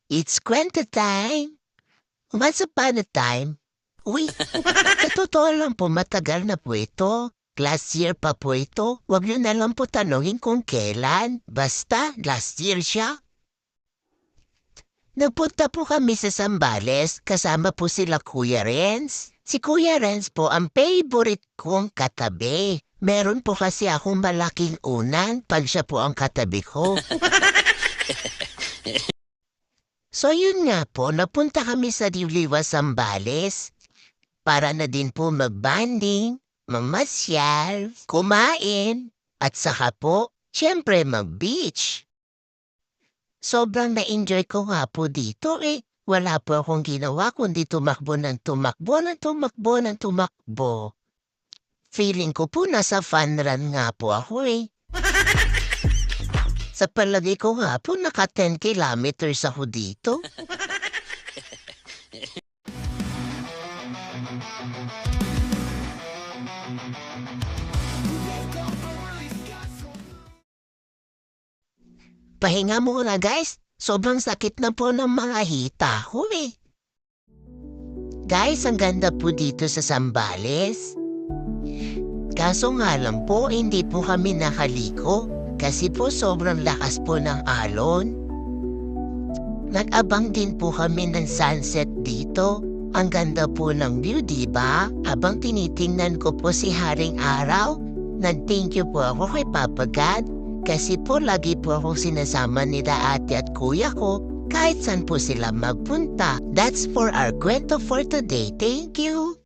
It's kwento time! Once upon a time, uy, sa totoo lang po matagal na po ito. Last year pa po ito. Huwag niyo na lang po tanungin kung kailan. Basta, last year siya. Nagpunta po kami sa Zambales, kasama po sila Kuya Renz. Si Kuya Renz po ang favorite kong katabi. Meron po kasi akong malaking unan pag siya po ang katabi ko. So yun nga po, napunta kami sa Diliwa, Zambales para na din po mag-banding, mamasyal, kumain, at saka po, siyempre mag-beach. Sobrang na-enjoy ko nga po dito eh. Wala po akong ginawa kundi tumakbo ng tumakbo ng tumakbo ng tumakbo. Feeling ko po nasa fun run nga po ako eh. Sa palagi ko nga po naka 10 kilometers ako dito. Pahinga muna guys, sobrang sakit na po ng mga hita ko eh. Guys, ang ganda po dito sa Zambales. Kaso nga lang po, hindi po kami nakaliko kasi po sobrang lakas po ng alon. Nag-abang din po kami ng sunset dito. Ang ganda po ng view, diba? Habang tinitingnan ko po si Haring Araw, nag-thank you po ako kay Papa God kasi po lagi po akong sinasama nila ate at kuya ko kahit saan po sila magpunta. That's for our kwento for today. Thank you!